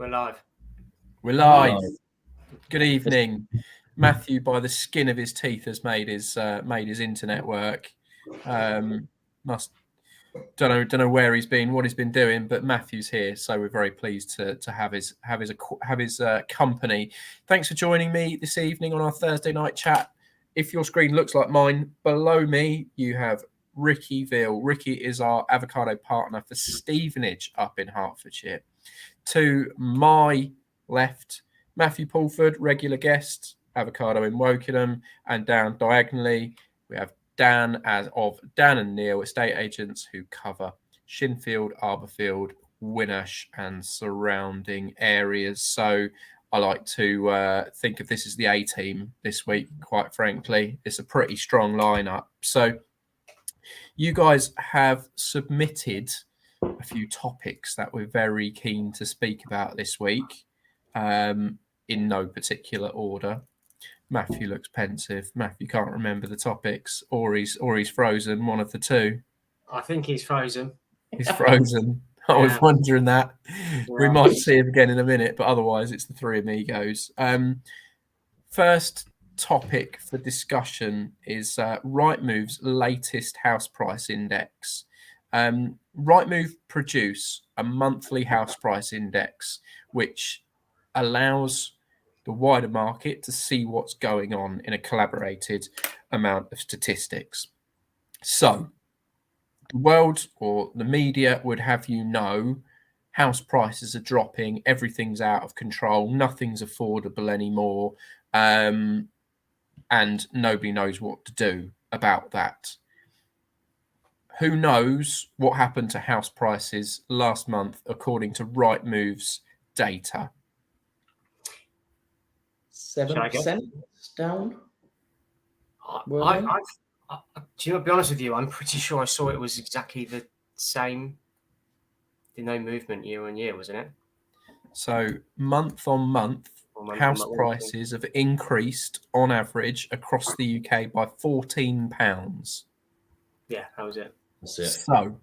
We're live. We're live. Good evening. Matthew, by the skin of his teeth, has made his internet work. Don't know where he's been, what he's been doing, but Matthew's here, so we're very pleased to have his company. Thanks for joining me this evening on our Thursday night chat. If your screen looks like mine, below me you have Ricky Veal. Ricky is our avocado partner for Stevenage up in Hertfordshire. To my left, Matthew Pulford, regular guest, avocado in Wokingham, and down diagonally we have Dan and Neil, estate agents who cover Shinfield, Arborfield, Winnash and surrounding areas. So I like to think of this as the A team this week, quite frankly. It's a pretty strong lineup. So you guys have submitted a few topics that we're very keen to speak about this week, in no particular order. Matthew looks pensive. Matthew can't remember the topics, or he's frozen. One of the two. I think he's frozen. He's frozen. I was wondering that. Yeah. We might see him again in a minute, but otherwise it's the three amigos. First topic for discussion is Rightmove's latest house price index. Rightmove produce a monthly house price index which allows the wider market to see what's going on in a collaborated amount of statistics. So the world or the media would have you know house prices are dropping, everything's out of control, nothing's affordable anymore, and nobody knows what to do about that. Who knows what happened to house prices last month according to Rightmove's data? 7% down. To be honest with you, I'm pretty sure I saw it was exactly the same. No movement year on year, wasn't it? So month on month, house prices have increased on average across the UK by £14. Yeah, that was it. That's it. So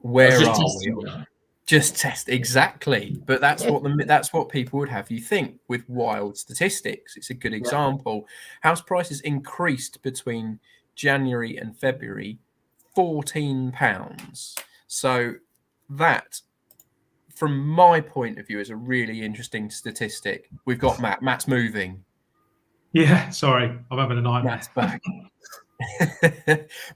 where are we? Just test exactly, but that's what people would have you think with wild statistics. It's a good example. House prices increased between January and February £14. So that, from my point of view, is a really interesting statistic. We've got Matt. Matt's moving. Yeah, sorry, I'm having a nightmare. Matt's back.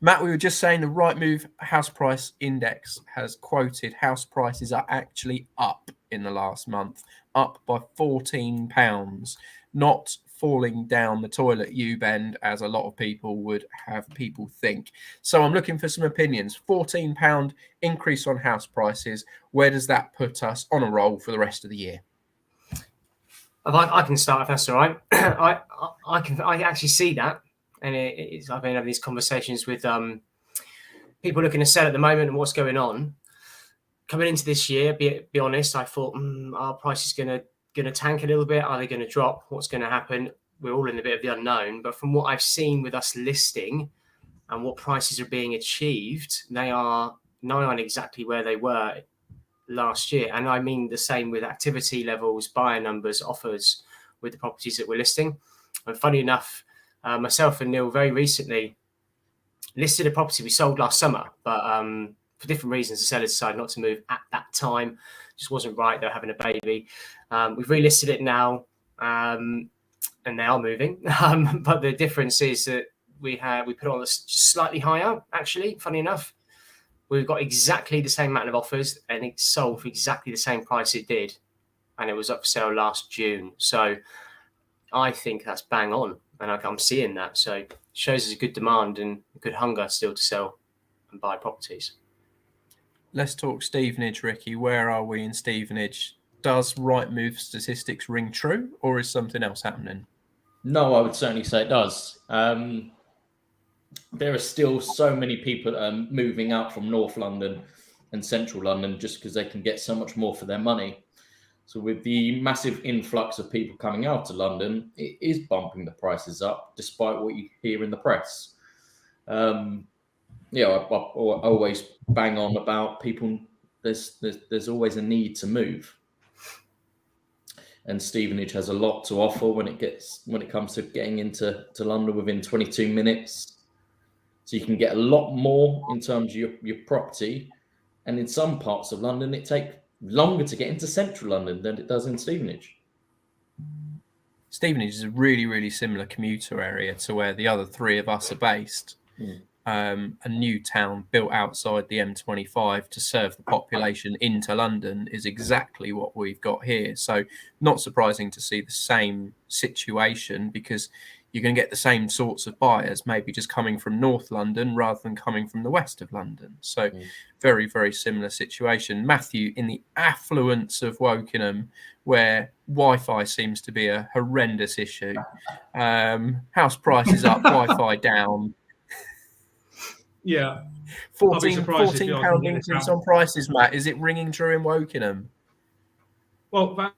Matt, we were just saying the Rightmove house price index has quoted house prices are actually up in the last month, up by £14, not falling down the toilet U-bend as a lot of people would have people think. So I'm looking for some opinions. £14 increase on house prices. Where does that put us on a roll for the rest of the year? I can start if that's all right. I actually see that. And I've been having these conversations with people looking to sell at the moment and what's going on. Coming into this year, be honest, I thought our price is going to tank a little bit. Are they going to drop? What's going to happen? We're all in a bit of the unknown. But from what I've seen with us listing and what prices are being achieved, they are nigh on exactly where they were last year. And I mean the same with activity levels, buyer numbers, offers with the properties that we're listing. And funny enough, myself and Neil very recently listed a property we sold last summer, but for different reasons, the seller decided not to move at that time. Just wasn't right. They're having a baby. We've relisted it now, and they are moving. But the difference is that we put on just slightly higher. Actually, funny enough, we've got exactly the same amount of offers, and it sold for exactly the same price it did, and it was up for sale last June. So I think that's bang on. And I'm seeing that. So it shows there's a good demand and a good hunger still to sell and buy properties. Let's talk Stevenage, Ricky. Where are we in Stevenage? Does Rightmove statistics ring true, or is something else happening? No, I would certainly say it does. There are still so many people moving out from North London and Central London just because they can get so much more for their money. So with the massive influx of people coming out to London, it is bumping the prices up, despite what you hear in the press. I always bang on about people. There's always a need to move. and Stevenage has a lot to offer when it comes to getting into London within 22 minutes. So you can get a lot more in terms of your property, and in some parts of London it takes longer to get into central London than it does in Stevenage. Stevenage is a really, really similar commuter area to where the other three of us are based. A new town built outside the M25 to serve the population into London is exactly what we've got here. So not surprising to see the same situation, because you're going to get the same sorts of buyers, maybe just coming from North London rather than coming from the west of London. So very, very similar situation. Matthew, in the affluence of Wokingham, where Wi-Fi seems to be a horrendous issue, house prices up, Wi-Fi down. Yeah. £14 increase on prices, Matt. Is it ringing true in Wokingham? Well,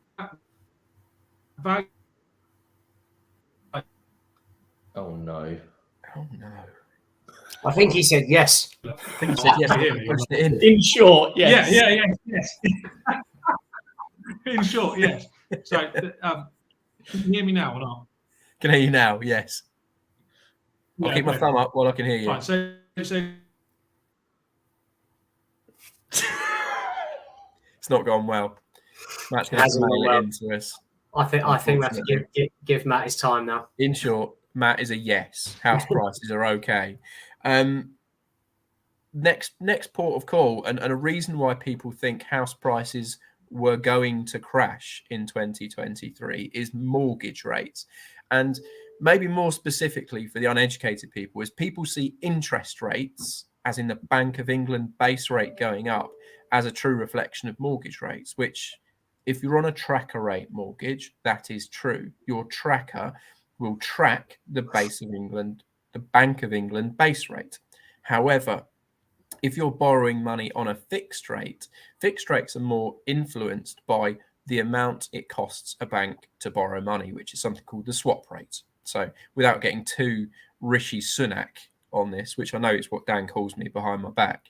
Oh no. Oh no. I think he said yes. I think he said yes. In short, yes. Yes. In short, yes. So, can you hear me now or not? Can hear you now, yes. I'll keep my thumb up while I can hear you. Right, so it's not gone well. Matt's going to mail it into us. I think we have to give Matt his time now. In short, Matt is a yes. House prices are okay. Next port of call, and a reason why people think house prices were going to crash in 2023 is mortgage rates. And maybe more specifically for the uneducated people, is people see interest rates, as in the Bank of England base rate going up, as a true reflection of mortgage rates, which if you're on a tracker rate mortgage, that is true. Your tracker will track the Bank of England base rate. However, if you're borrowing money on a fixed rates are more influenced by the amount it costs a bank to borrow money, which is something called the swap rate. So without getting too Rishi Sunak on this, which I know is what Dan calls me behind my back,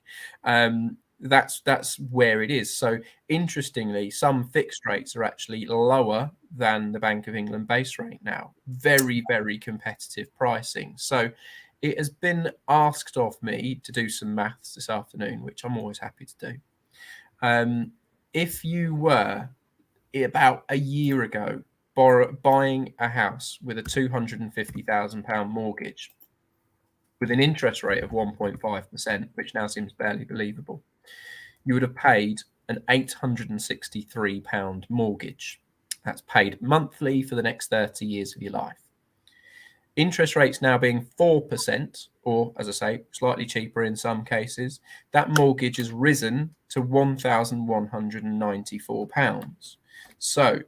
that's where it is. So interestingly, some fixed rates are actually lower than the Bank of England base rate now. Very, very competitive pricing. So it has been asked of me to do some maths this afternoon, which I'm always happy to do. If you were about a year ago buying a house with a £250,000 mortgage with an interest rate of 1.5%, which now seems barely believable, you would have paid an £863 mortgage. That's paid monthly for the next 30 years of your life. Interest rates now being 4%, or as I say, slightly cheaper in some cases, that mortgage has risen to £1,194. So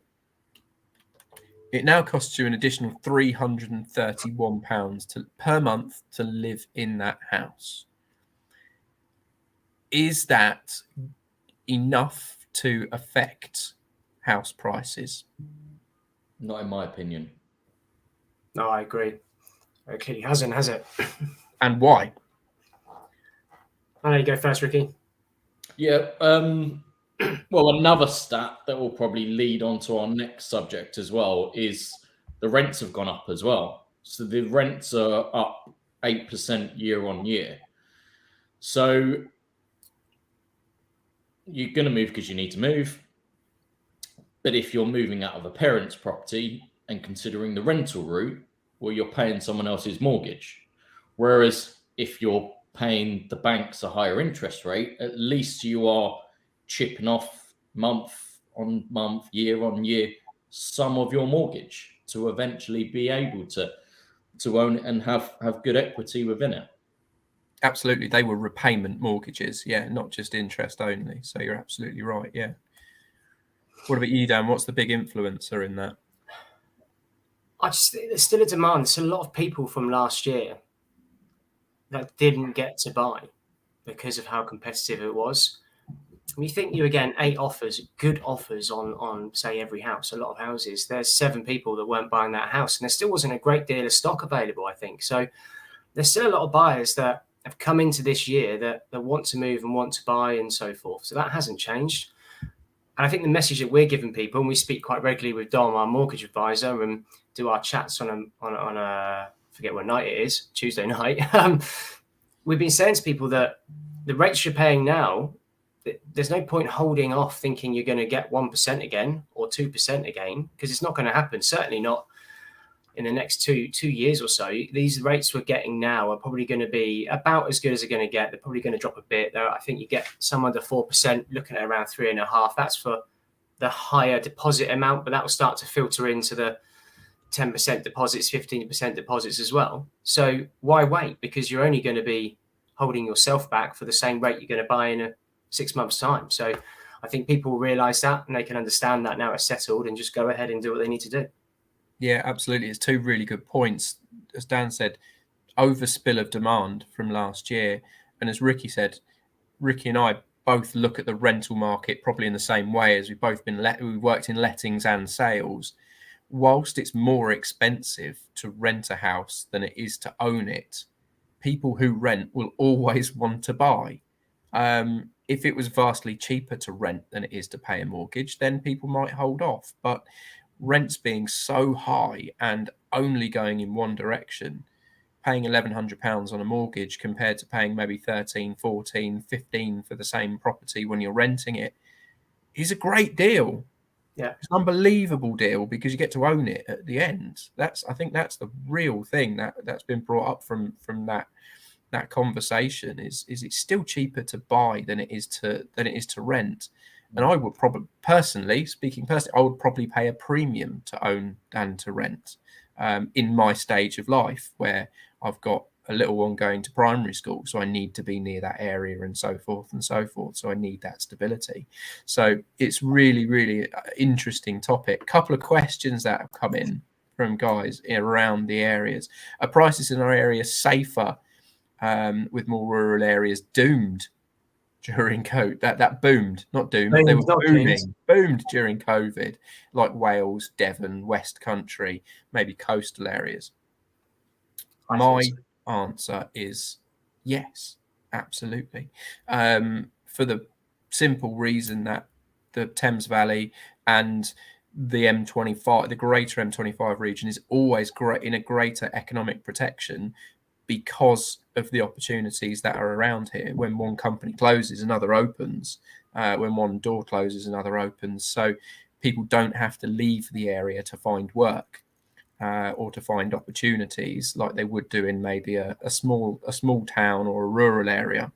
it now costs you an additional £331 per month to live in that house. Is that enough to affect house prices? Not in my opinion. No, I agree. It clearly hasn't, has it? And why? I'll let you go first, Ricky. Yeah. Well, another stat that will probably lead on to our next subject as well is the rents have gone up as well. So the rents are up 8% year on year. So you're going to move because you need to move. But if you're moving out of a parent's property and considering the rental route, well, you're paying someone else's mortgage. Whereas if you're paying the banks a higher interest rate, at least you are chipping off month on month, year on year, some of your mortgage to eventually be able to own it and have good equity within it. Absolutely. They were repayment mortgages, yeah, not just interest only. So you're absolutely right, yeah. What about you, Dan? What's the big influencer in that? I just think there's still a demand. There's a lot of people from last year that didn't get to buy because of how competitive it was. When you think you were getting 8 offers, good offers on say every house, a lot of houses, there's 7 people that weren't buying that house, and there still wasn't a great deal of stock available, I think. So there's still a lot of buyers that have come into this year that want to move and want to buy and so forth. So that hasn't changed. And I think the message that we're giving people, and we speak quite regularly with Dom, our mortgage advisor, and do our chats on a forget what night it is, Tuesday night. We've been saying to people that the rates you're paying now, there's no point holding off thinking you're going to get 1% again or 2% again, because it's not going to happen. Certainly not in the next two years or so. These rates we're getting now are probably going to be about as good as they're going to get. They're probably going to drop a bit. I think you get some under 4%, looking at around 3.5%. That's for the higher deposit amount, but that will start to filter into the 10% deposits, 15% deposits as well. So why wait? Because you're only going to be holding yourself back for the same rate you're going to buy in a 6 months' time. So I think people realize that, and they can understand that now it's settled, and just go ahead and do what they need to do. Yeah, absolutely. It's two really good points. As Dan said, overspill of demand from last year. And as Ricky said, Ricky and I both look at the rental market probably in the same way, as we've both been we worked in lettings and sales. Whilst it's more expensive to rent a house than it is to own it, people who rent will always want to buy. If it was vastly cheaper to rent than it is to pay a mortgage, then people might hold off. But rents being so high and only going in one direction, paying £1,100 on a mortgage compared to paying maybe 13, 14, 15 for the same property when you're renting it is a great deal. Yeah, it's an unbelievable deal because you get to own it at the end. I think that's the real thing that's been brought up from that conversation is it's still cheaper to buy than it is to rent. And I would probably personally I would probably pay a premium to own than to rent in my stage of life, where I've got a little one going to primary school, so I need to be near that area and so forth and so forth. So I need that stability. So it's really, really interesting topic. Couple of questions that have come in from guys around the areas. Are prices in our area safer with more rural areas? Doomed during COVID, that boomed, not doomed. They were boomed during COVID, like Wales, Devon, West Country, maybe coastal areas. My answer is yes, absolutely. For the simple reason that the Thames Valley and the M25, the greater M25 region, is always in a greater economic protection because of the opportunities that are around here. When one company closes, another opens. When one door closes, another opens. So people don't have to leave the area to find work or to find opportunities like they would do in maybe a small town or a rural area,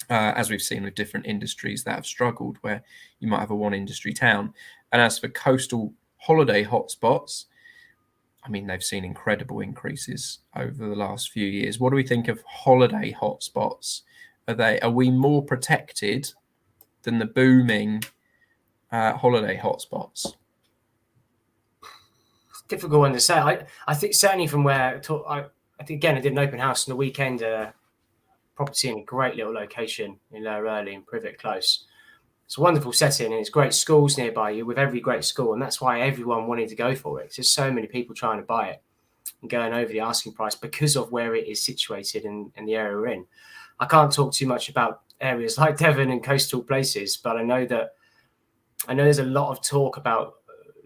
as we've seen with different industries that have struggled, where you might have a one industry town. And as for coastal holiday hotspots, I mean, they've seen incredible increases over the last few years. What do we think of holiday hotspots? Are we more protected than the booming holiday hotspots? It's a difficult one to say. I think certainly from where I think again I did an open house on the weekend, property in a great little location in Lower Early in Privet Close. It's a wonderful setting, and it's great schools nearby you with every great school, and that's why everyone wanted to go for it. There's just so many people trying to buy it and going over the asking price because of where it is situated and the area we're in. I can't talk too much about areas like Devon and coastal places, but I know there's a lot of talk about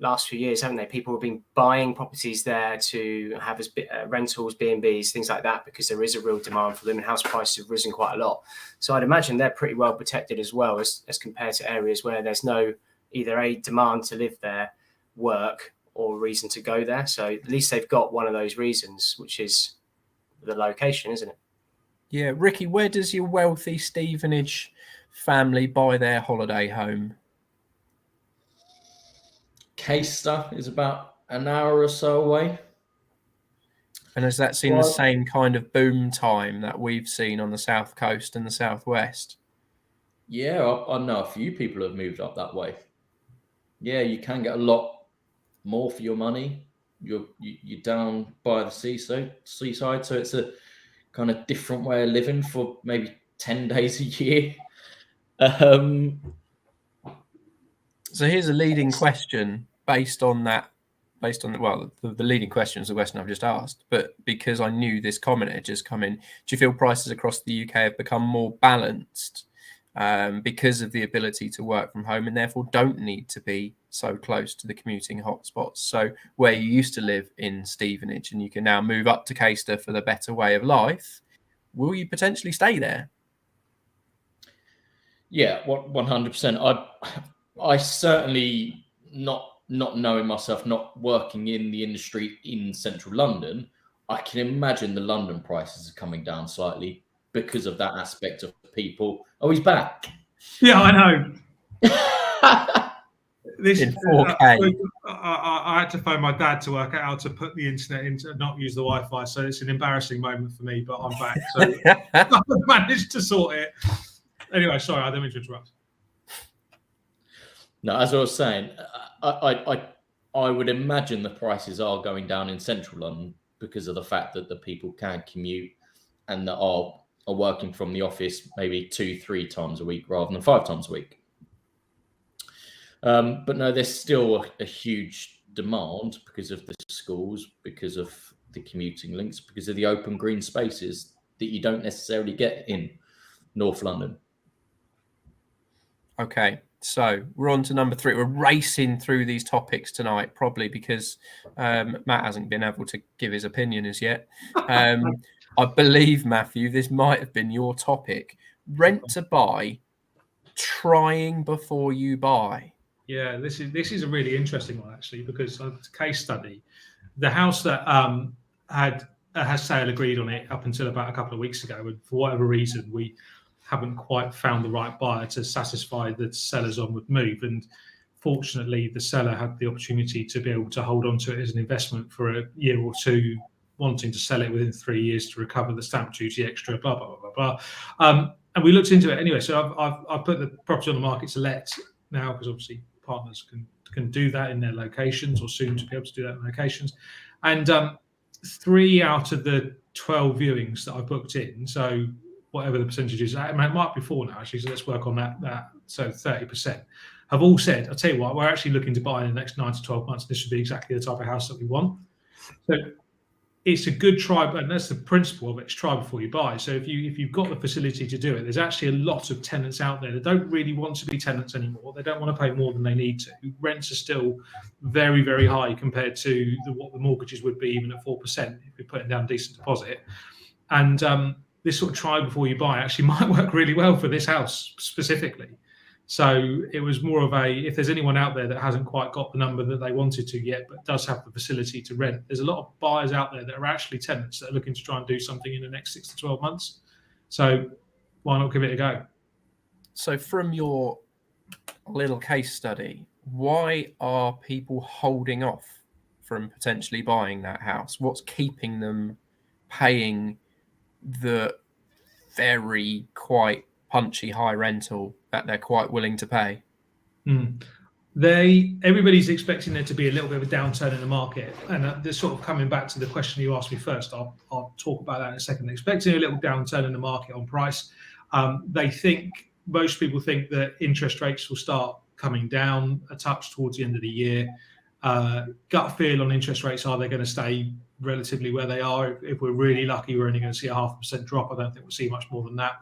last few years, haven't they? People have been buying properties there to have as rentals, B&Bs, things like that, because there is a real demand for them, and house prices have risen quite a lot. So I'd imagine they're pretty well protected as well as compared to areas where there's no either a demand to live there, work, or reason to go there. So at least they've got one of those reasons, which is the location, isn't it? Yeah, Ricky, where does your wealthy Stevenage family buy their holiday home? Caister is about an hour or so away. And has that seen the same kind of boom time that we've seen on the south coast and the southwest? Yeah, I know a few people have moved up that way. Yeah, you can get a lot more for your money. You're down by the seaside, so it's a kind of different way of living for maybe 10 days a year. So here's a leading question based on the leading question is the question I've just asked, but because I knew this comment had just come in, do you feel prices across the UK have become more balanced because of the ability to work from home, and therefore don't need to be so close to the commuting hotspots. So where you used to live in Stevenage and you can now move up to Caister for the better way of life, will you potentially stay there? Yeah, 100%. I certainly not knowing myself, not working in the industry in central London, I can imagine the London prices are coming down slightly because of that aspect of people. Oh, he's back. Yeah, I know. This In 4K. I had to phone my dad to work out how to put the internet in to not use the Wi-Fi. So it's an embarrassing moment for me, but I'm back. So I've managed to sort it. Anyway, sorry, I didn't mean to interrupt. No, as I was saying, I would imagine the prices are going down in central London because of the fact that the people can commute and that are working from the office maybe 2-3 times a week rather than 5 times a week. But no, there's still a huge demand because of the schools, because of the commuting links, because of the open green spaces that you don't necessarily get in North London. Okay, so we're on to number 3. We're racing through these topics tonight, probably because Matt hasn't been able to give his opinion as yet. I believe, Matthew, this might have been your topic. Rent to buy, trying before you buy. Yeah, this is a really interesting one actually, because of the case study, the house that has sale agreed on it up until about a couple of weeks ago, and for whatever reason we haven't quite found the right buyer to satisfy the seller's onward move. And fortunately, the seller had the opportunity to be able to hold on to it as an investment for a year or two, wanting to sell it within 3 years to recover the stamp duty extra, blah blah blah blah blah. And we looked into it anyway. So I've put the property on the market to let now, because obviously partners can do that in their locations, or soon to be able to do that in locations. And 3 out of the 12 viewings that I booked in, so whatever the percentage is, it might be 4 now actually, so let's work on that. So 30% have all said, I'll tell you what, we're actually looking to buy in the next 9 to 12 months. This should be exactly the type of house that we want. So it's a good try, and that's the principle of it, it's try before you buy. So if you've got the facility to do it, there's actually a lot of tenants out there that don't really want to be tenants anymore. They don't want to pay more than they need to. Rents are still very, very high compared to what the mortgages would be, even at 4%, if you're putting down a decent deposit. And this sort of try before you buy actually might work really well for this house specifically. So it was more of a, if there's anyone out there that hasn't quite got the number that they wanted to yet, but does have the facility to rent, there's a lot of buyers out there that are actually tenants that are looking to try and do something in the next 6 to 12 months. So why not give it a go? So from your little case study, why are people holding off from potentially buying that house? What's keeping them paying the very quite punchy high rental that they're quite willing to pay? Everybody's expecting there to be a little bit of a downturn in the market, and this sort of coming back to the question you asked me first. I'll talk about that in a second. Expecting a little downturn in the market on price. Most people think that interest rates will start coming down a touch towards the end of the year. Gut feel on interest rates, are they going to stay relatively where they are? If we're really lucky, we're only going to see a 0.5% drop. I don't think we'll see much more than that.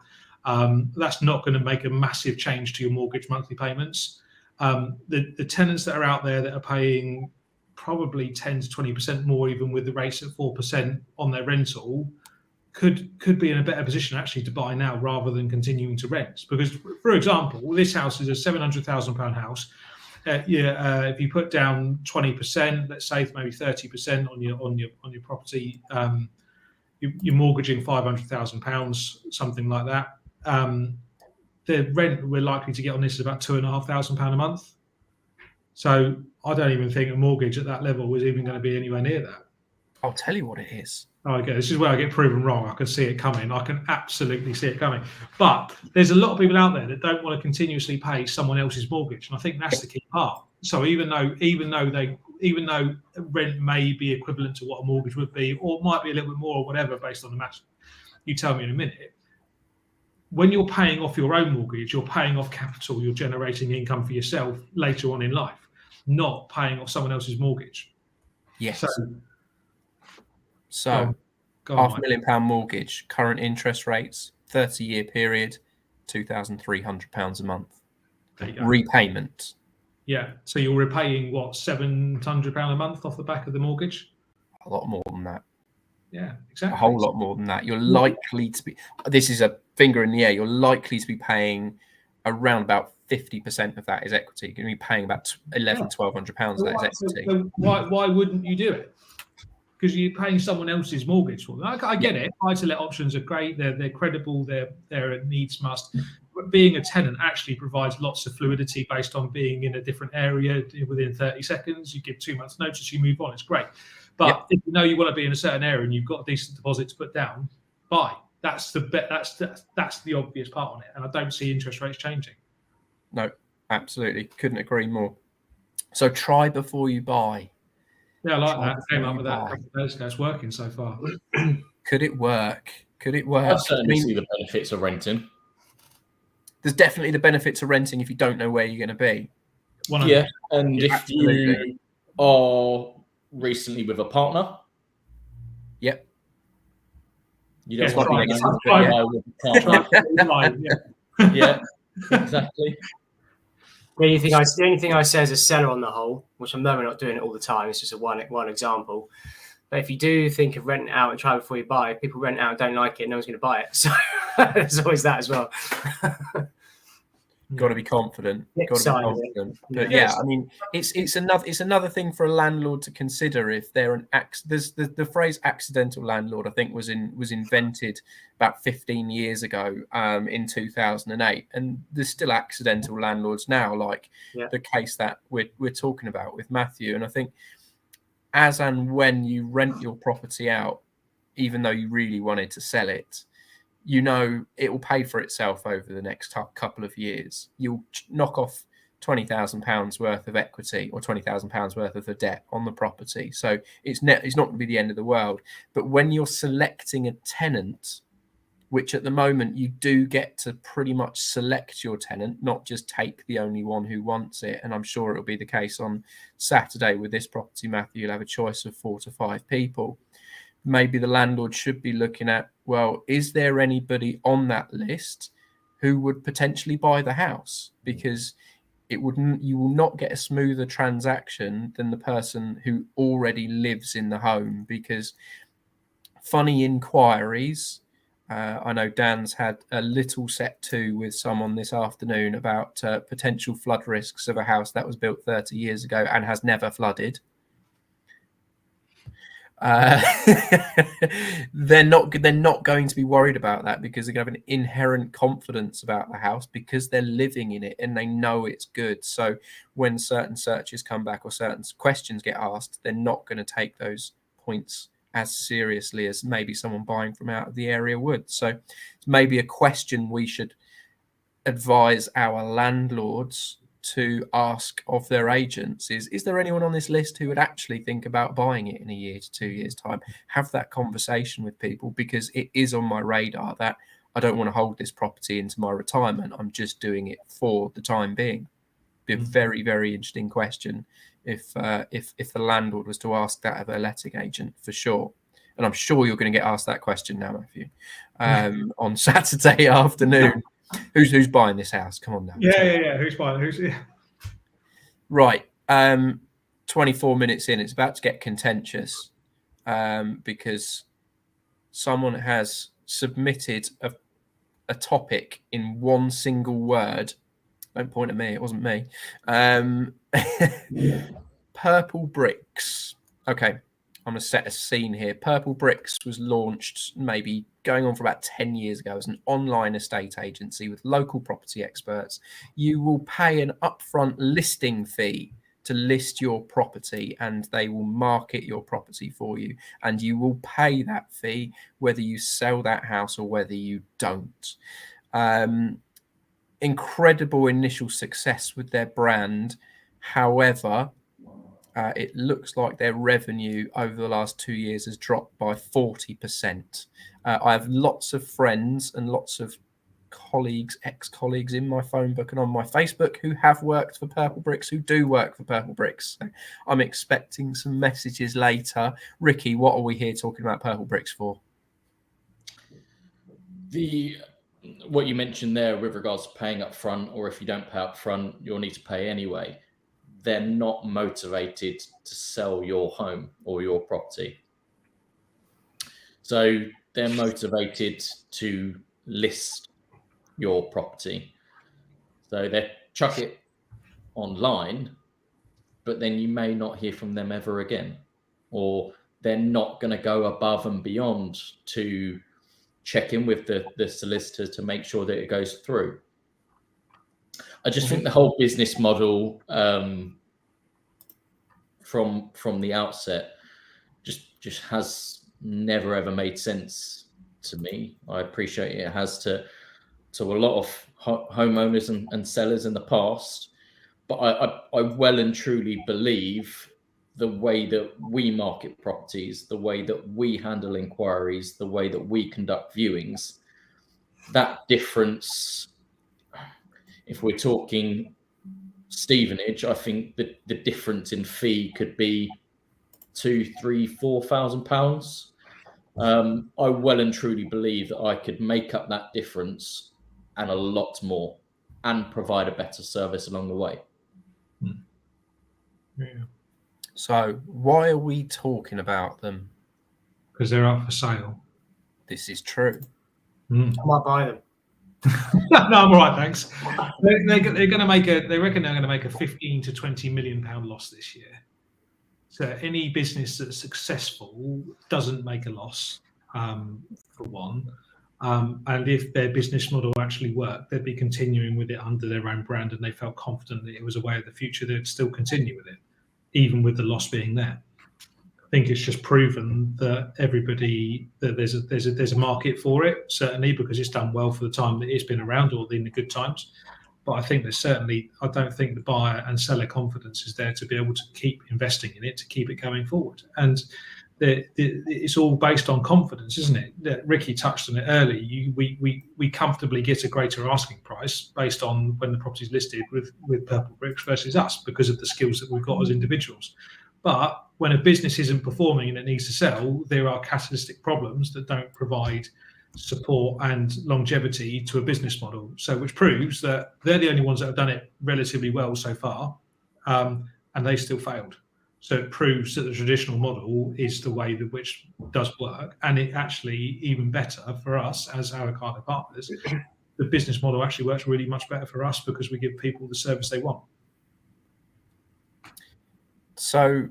That's not going to make a massive change to your mortgage monthly payments. The tenants that are out there that are paying probably 10 to 20% more, even with the rates at 4% on their rental, could be in a better position actually to buy now rather than continuing to rent. Because, for example, this house is a £700,000 house. If you put down 20%, let's say maybe 30% on your property, you're mortgaging £500,000, something like that. The rent we're likely to get on this is about £2,500 a month. So I don't even think a mortgage at that level was even going to be anywhere near that. I'll tell you what it is. Okay, this is where I get proven wrong. I can see it coming. I can absolutely see it coming. But there's a lot of people out there that don't want to continuously pay someone else's mortgage, and I think that's the key part. So even though rent may be equivalent to what a mortgage would be, or might be a little bit more or whatever based on the math, you tell me in a minute. When you're paying off your own mortgage, you're paying off capital, you're generating income for yourself later on in life, not paying off someone else's mortgage. Yes. So £500,000 mortgage, current interest rates, 30-year period, £2,300 a month. There you go. Repayment. Yeah. So you're repaying what, £700 a month off the back of the mortgage? A lot more than that. Yeah, exactly. A whole lot more than that. You're likely to be, this is a finger in the air, you're likely to be paying around about 50% of that is equity. You're going to be paying about £1,100-1,200 of that is equity. So why wouldn't you do it? Because you're paying someone else's mortgage for them. I get it. Buy-to-let options are great. They're credible. They're a needs must. But being a tenant actually provides lots of fluidity based on being in a different area within 30 seconds. You give 2 months notice, you move on. It's great. But if you know you want to be in a certain area and you've got a decent deposit to put down, buy. That's the bet. That's the obvious part on it. And I don't see interest rates changing. No, absolutely. Couldn't agree more. So try before you buy. Yeah, I like that. I came up with that a couple of days ago. It's working so far. Could it work? Could it work? I certainly see the benefits of renting. There's definitely the benefits of renting if you don't know where you're going to be. 100%. Yeah, and if Absolutely. you are recently with a partner, Yep. you don't It's want like to be being with a partner. Yeah, exactly. The only thing I say as a seller on the whole, which I know we're not doing it all the time, it's just a one example. But if you do think of renting out and try before you buy, people rent out, don't like it, no one's going to buy it. So there's always that as well. Got to be confident. Got to be confident. But Yes. I mean, it's another thing for a landlord to consider if they're there's the phrase accidental landlord, I think was invented about 15 years ago in 2008, and there's still accidental landlords now, like the case that we're talking about with Matthew. And I think as and when you rent your property out, even though you really wanted to sell it, you know it will pay for itself over the next couple of years. You'll knock off £20,000 worth of equity or £20,000 worth of the debt on the property. So it's not going to be the end of the world. But when you're selecting a tenant, which at the moment you do get to pretty much select your tenant, not just take the only one who wants it. And I'm sure it'll be the case on Saturday with this property, Matthew. You'll have a choice of 4 to 5 people. Maybe the landlord should be looking at, well, is there anybody on that list who would potentially buy the house? Because you will not get a smoother transaction than the person who already lives in the home. Because funny inquiries, I know Dan's had a little set to with someone this afternoon about potential flood risks of a house that was built 30 years ago and has never flooded. They're not going to be worried about that because they're going to have an inherent confidence about the house because they're living in it and they know it's good. So when certain searches come back or certain questions get asked, they're not going to take those points as seriously as maybe someone buying from out of the area would. So it's maybe a question we should advise our landlords to ask of their agents is there anyone on this list who would actually think about buying it in a year to 2 years time? Have that conversation with people, because it is on my radar that I don't want to hold this property into my retirement. I'm just doing it for the time being. Be a very, very interesting question if the landlord was to ask that of a letting agent, for sure. And I'm sure you're going to get asked that question now, Matthew, on Saturday afternoon. Who's buying this house? Come on now. Yeah. Who's buying? Right. 24 minutes in, it's about to get contentious because someone has submitted a topic in one single word. Don't point at me. It wasn't me. Purple Bricks. Okay. I'm going to set a scene here. Purple Bricks was launched maybe going on for about 10 years ago as an online estate agency with local property experts. You will pay an upfront listing fee to list your property, and they will market your property for you. And you will pay that fee whether you sell that house or whether you don't. Incredible initial success with their brand. However, it looks like their revenue over the last 2 years has dropped by 40%. I have lots of friends and lots of colleagues, ex-colleagues in my phone book and on my Facebook who have worked for Purple Bricks, who do work for Purple Bricks. So I'm expecting some messages later. Ricky, what are we here talking about Purple Bricks for? The what you mentioned there with regards to paying up front, or if you don't pay up front, you'll need to pay anyway. They're not motivated to sell your home or your property. So they're motivated to list your property. So they chuck it online, but then you may not hear from them ever again, or they're not going to go above and beyond to check in with the solicitor to make sure that it goes through. I just think the whole business model from the outset just has never ever made sense to me. I appreciate it has to a lot of homeowners and sellers in the past, but I well and truly believe the way that we market properties, the way that we handle inquiries, the way that we conduct viewings, that difference, if we're talking Stevenage, I think the difference in fee could be £2,000, £3,000, £4,000. I well and truly believe that I could make up that difference and a lot more, and provide a better service along the way. Yeah. So why are we talking about them? Because they're up for sale. This is true. I might buy them. No, I'm all right, thanks. They're going to make they reckon they're going to make a 15 to 20 million pound loss this year. So any business that's successful doesn't make a loss, for one. And if their business model actually worked, they'd be continuing with it under their own brand, and they felt confident that it was a way of the future, they'd still continue with it, even with the loss being there. I think it's just proven that there's a market for it, certainly because it's done well for the time that it's been around, or in the good times. But I think I don't think the buyer and seller confidence is there to be able to keep investing in it, to keep it going forward. And it's all based on confidence, isn't it? Ricky touched on it earlier. We comfortably get a greater asking price based on when the property's listed with Purple Bricks versus us, because of the skills that we've got as individuals. But when a business isn't performing and it needs to sell, there are catalytic problems that don't provide support and longevity to a business model. So, which proves that they're the only ones that have done it relatively well so far, and they still failed. So it proves that the traditional model is the way that which does work, and it actually even better for us as avocado partners. The business model actually works really much better for us because we give people the service they want. So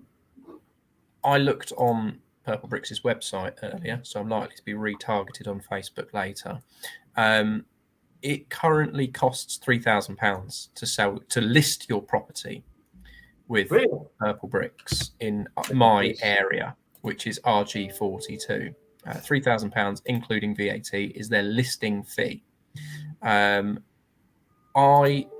I looked on Purple Bricks' website earlier, so I'm likely to be retargeted on Facebook later. It currently costs £3,000 to list your property with Purple Bricks in my area, which is RG42. £3,000, including VAT, is their listing fee. I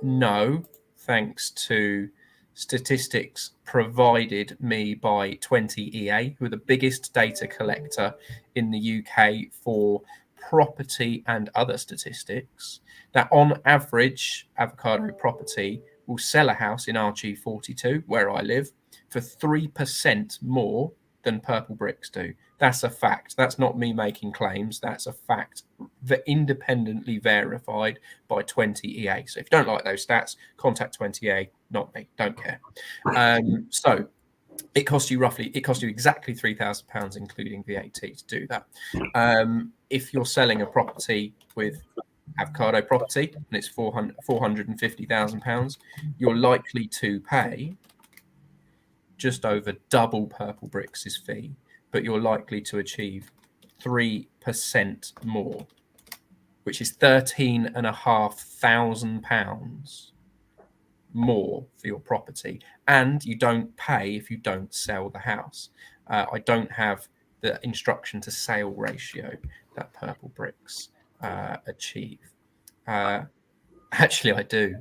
know, thanks to statistics provided me by 20EA, who are the biggest data collector in the UK for property and other statistics, that on average, avocado property will sell a house in RG42, where I live, for 3% more than Purple Bricks do. That's a fact. That's not me making claims. That's a fact that independently verified by 20EA. So if you don't like those stats, contact 20EA, not me. Don't care. So it costs you exactly £3,000, including VAT, to do that. If you're selling a property with avocado property and it's £450,000, you're likely to pay just over double Purple Bricks' fee, but you're likely to achieve 3% more, which is £13,500 more for your property. And you don't pay if you don't sell the house. I don't have the instruction to sale ratio that Purple Bricks achieve. Actually, I do.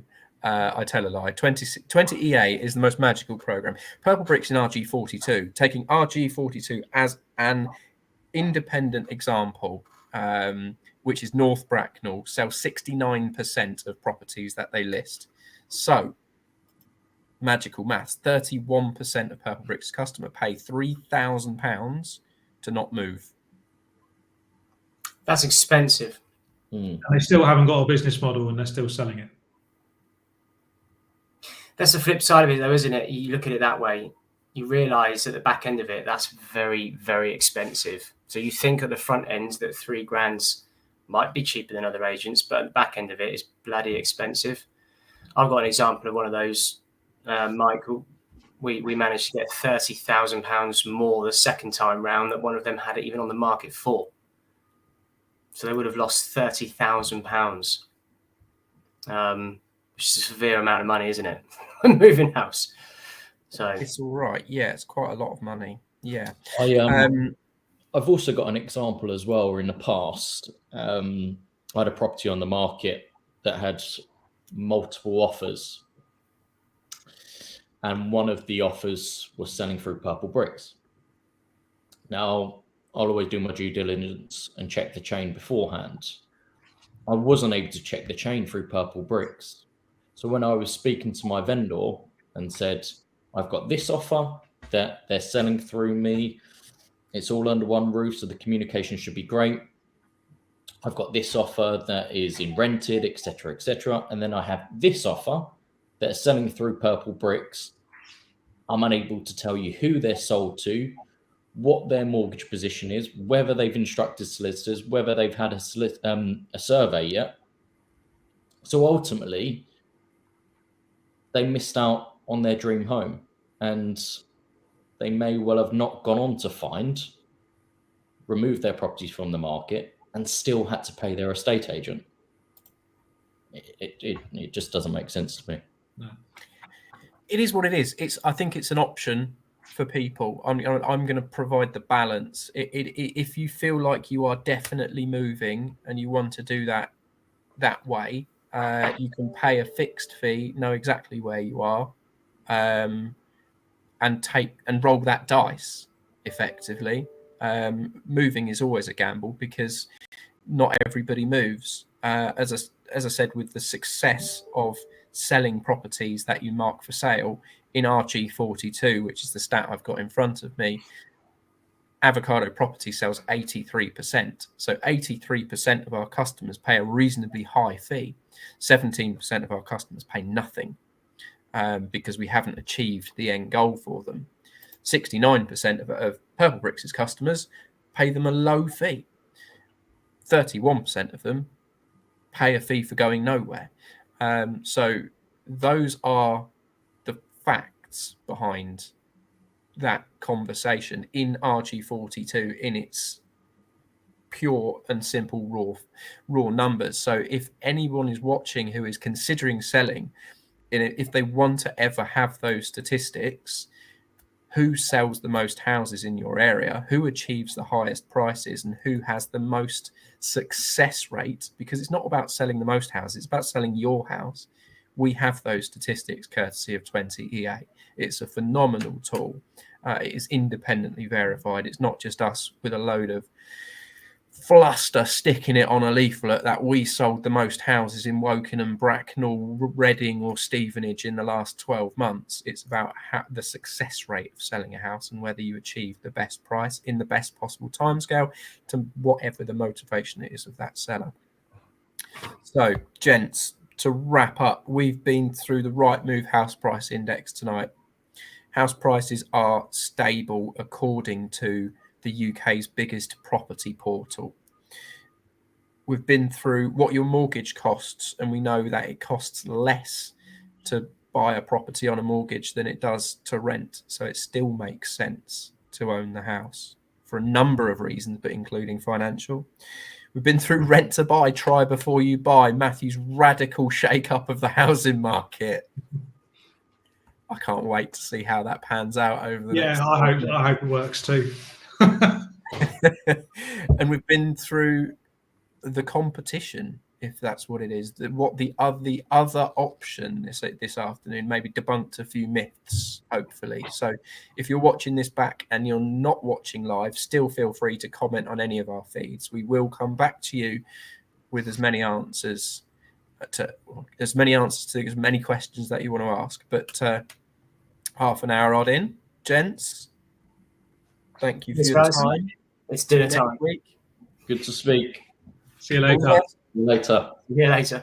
I tell a lie. 20EA is the most magical program. Purple Bricks in RG42, taking RG42 as an independent example, which is North Bracknell, sell 69% of properties that they list. So, magical maths, 31% of Purple Bricks customer pay £3,000 to not move. That's expensive. And they still haven't got a business model, and they're still selling it. That's the flip side of it, though, isn't it? You look at it that way, you realise at the back end of it, that's very, very expensive. So you think at the front end that £3,000 might be cheaper than other agents, but at the back end of it is bloody expensive. I've got an example of one of those, Michael. We managed to get £30,000 more the second time round that one of them had it even on the market for. So they would have lost £30,000, which is a severe amount of money, isn't it? Moving house. So it's all right. Yeah, it's quite a lot of money. Yeah. I've also got an example as well where in the past, I had a property on the market that had multiple offers. And one of the offers was selling through Purple Bricks. Now, I'll always do my due diligence and check the chain beforehand. I wasn't able to check the chain through Purple Bricks. So when I was speaking to my vendor and said, I've got this offer that they're selling through me, it's all under one roof, so the communication should be great. I've got this offer that is in rented, etc., etc. And then I have this offer that are selling through Purple Bricks. I'm unable to tell you who they're sold to, what their mortgage position is, whether they've instructed solicitors, whether they've had a survey yet. So ultimately, they missed out on their dream home, and they may well have not gone on to remove their properties from the market, and still had to pay their estate agent. It just doesn't make sense to me. No. It is what it is. I think it's an option for people. I'm going to provide the balance. If you feel like you are definitely moving and you want to do that way, you can pay a fixed fee, know exactly where you are, and roll that dice effectively. Moving is always a gamble because not everybody moves. As I said, with the success of selling properties that you mark for sale in RG42, which is the stat I've got in front of me, avocado property sells 83%. So 83% of our customers pay a reasonably high fee. 17% of our customers pay nothing because we haven't achieved the end goal for them. 69% of Purple Bricks' customers pay them a low fee. 31% of them pay a fee for going nowhere. So those are the facts behind that conversation in RG42 in its pure and simple raw numbers. So if anyone is watching who is considering selling, if they want to ever have those statistics, who sells the most houses in your area, who achieves the highest prices, and who has the most success rate, because it's not about selling the most houses, it's about selling your house. We have those statistics courtesy of 20EA. It's a phenomenal tool. It is independently verified. It's not just us with a load of fluster sticking it on a leaflet that we sold the most houses in Wokingham, Bracknell, Reading or Stevenage in the last 12 months. It's about the success rate of selling a house and whether you achieve the best price in the best possible timescale to whatever the motivation is of that seller. So, gents, to wrap up, we've been through the Rightmove house price index tonight. House prices are stable according to the UK's biggest property portal. We've been through what your mortgage costs, and we know that it costs less to buy a property on a mortgage than it does to rent. So it still makes sense to own the house for a number of reasons, but including financial. We've been through rent to buy, try before you buy, Matthew's radical shake-up of the housing market. I can't wait to see how that pans out over the next. I hope it works too. And we've been through the competition, if that's what it is. What the other option this afternoon, maybe debunked a few myths, hopefully. So if you're watching this back and you're not watching live, still feel free to comment on any of our feeds. We will come back to you with as many answers to as many questions that you want to ask. But half an hour odd in, gents. Thank you for your time. It's dinner time. Good to speak. See you later. Later. See you later.